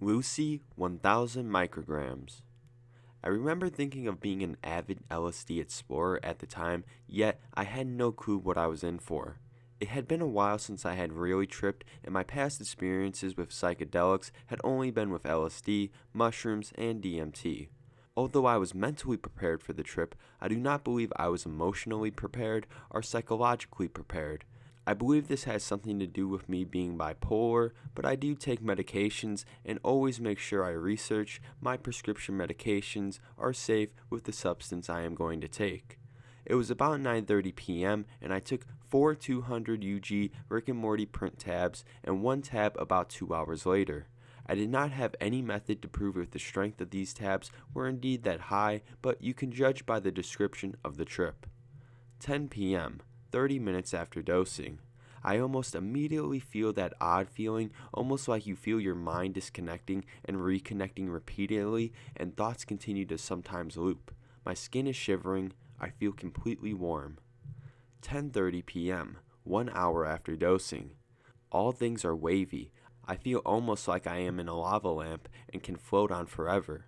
Lucy 1000 micrograms. I remember thinking of being an avid LSD explorer at the time, yet I had no clue what I was in for. It had been a while since I had really tripped, and my past experiences with psychedelics had only been with LSD, mushrooms, and DMT. Although I was mentally prepared for the trip, I do not believe I was emotionally prepared or psychologically prepared. I believe this has something to do with me being bipolar, but I do take medications and always make sure I research my prescription medications are safe with the substance I am going to take. It was about 9:30 p.m. and I took 4 200 UG Rick and Morty print tabs and one tab about 2 hours later. I did not have any method to prove if the strength of these tabs were indeed that high, but you can judge by the description of the trip. 10 p.m. 30 minutes after dosing. I almost immediately feel that odd feeling, almost like you feel your mind disconnecting and reconnecting repeatedly, and thoughts continue to sometimes loop. My skin is shivering. I feel completely warm. 10:30 p.m., 1 hour after dosing. All things are wavy. I feel almost like I am in a lava lamp and can float on forever.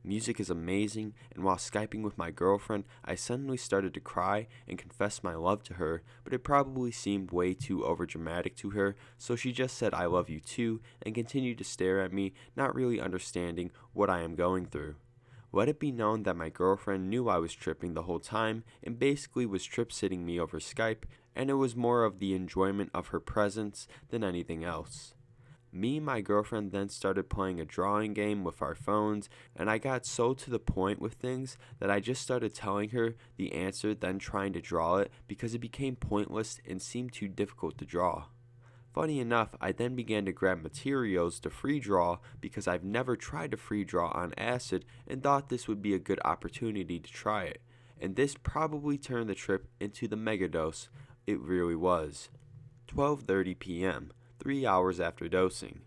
Music is amazing, and while Skyping with my girlfriend, I suddenly started to cry and confess my love to her, but it probably seemed way too overdramatic to her, so she just said I love you too and continued to stare at me, not really understanding what I am going through. Let it be known that my girlfriend knew I was tripping the whole time and basically was trip-sitting me over Skype, and it was more of the enjoyment of her presence than anything else. Me and my girlfriend then started playing a drawing game with our phones, and I got so to the point with things that I just started telling her the answer, then trying to draw it because it became pointless and seemed too difficult to draw. Funny enough, I then began to grab materials to free draw because I've never tried to free draw on acid and thought this would be a good opportunity to try it, and this probably turned the trip into the megadose it really was. 12:30 p.m. 3 hours after dosing.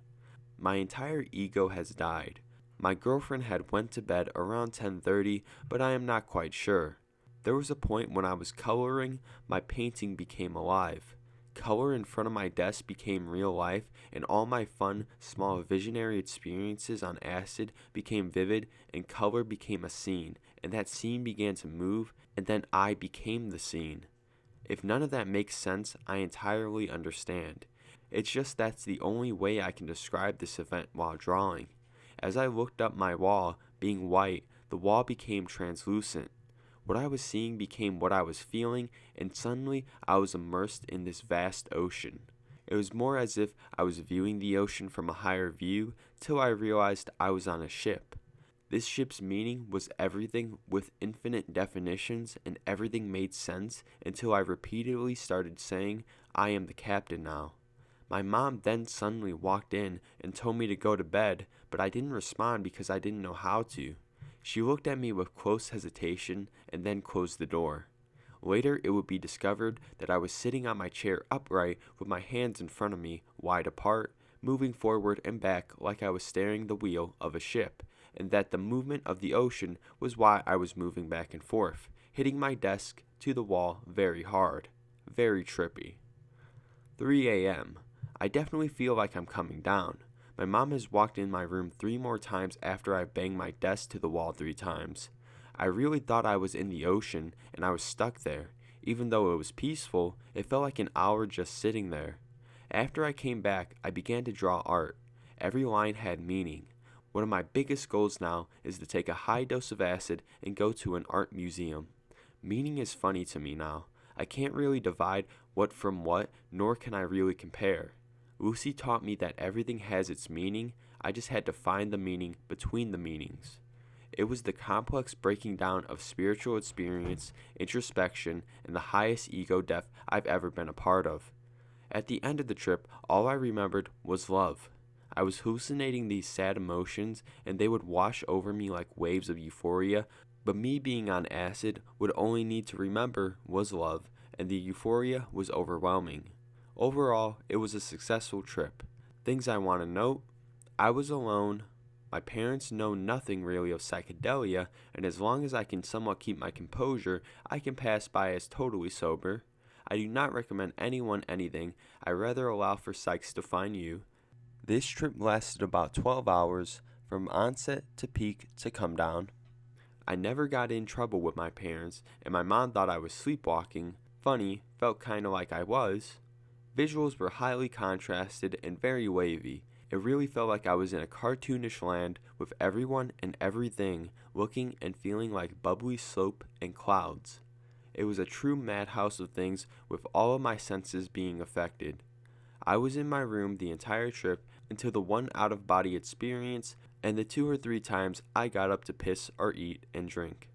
My entire ego has died. My girlfriend had went to bed around 10:30, but I am not quite sure. There was a point when I was coloring, my painting became alive. Color in front of my desk became real life, and all my fun, small visionary experiences on acid became vivid, and color became a scene, and that scene began to move, and then I became the scene. If none of that makes sense, I entirely understand. It's just that's the only way I can describe this event while drawing. As I looked up my wall, being white, the wall became translucent. What I was seeing became what I was feeling, and suddenly I was immersed in this vast ocean. It was more as if I was viewing the ocean from a higher view, till I realized I was on a ship. This ship's meaning was everything with infinite definitions, and everything made sense until I repeatedly started saying, I am the captain now. My mom then suddenly walked in and told me to go to bed, but I didn't respond because I didn't know how to. She looked at me with close hesitation and then closed the door. Later, it would be discovered that I was sitting on my chair upright with my hands in front of me, wide apart, moving forward and back like I was steering the wheel of a ship, and that the movement of the ocean was why I was moving back and forth, hitting my desk to the wall very hard. Very trippy. 3 a.m. I definitely feel like I'm coming down. My mom has walked in my room 3 more times after I banged my desk to the wall 3 times. I really thought I was in the ocean and I was stuck there. Even though it was peaceful, it felt like an hour just sitting there. After I came back, I began to draw art. Every line had meaning. One of my biggest goals now is to take a high dose of acid and go to an art museum. Meaning is funny to me now. I can't really divide what from what, nor can I really compare. Lucy taught me that everything has its meaning, I just had to find the meaning between the meanings. It was the complex breaking down of spiritual experience, introspection, and the highest ego depth I've ever been a part of. At the end of the trip, all I remembered was love. I was hallucinating these sad emotions, and they would wash over me like waves of euphoria, but me being on acid would only need to remember was love, and the euphoria was overwhelming. Overall, it was a successful trip. Things I want to note: I was alone. My parents know nothing really of psychedelia, and as long as I can somewhat keep my composure, I can pass by as totally sober. I do not recommend anyone anything. I rather allow for psychs to find you. This trip lasted about 12 hours, from onset to peak to come down. I never got in trouble with my parents, and my mom thought I was sleepwalking. Funny, felt kinda like I was. Visuals were highly contrasted and very wavy. It really felt like I was in a cartoonish land with everyone and everything looking and feeling like bubbly soap and clouds. It was a true madhouse of things with all of my senses being affected. I was in my room the entire trip until the one out-of-body experience and the 2 or 3 times I got up to piss or eat and drink.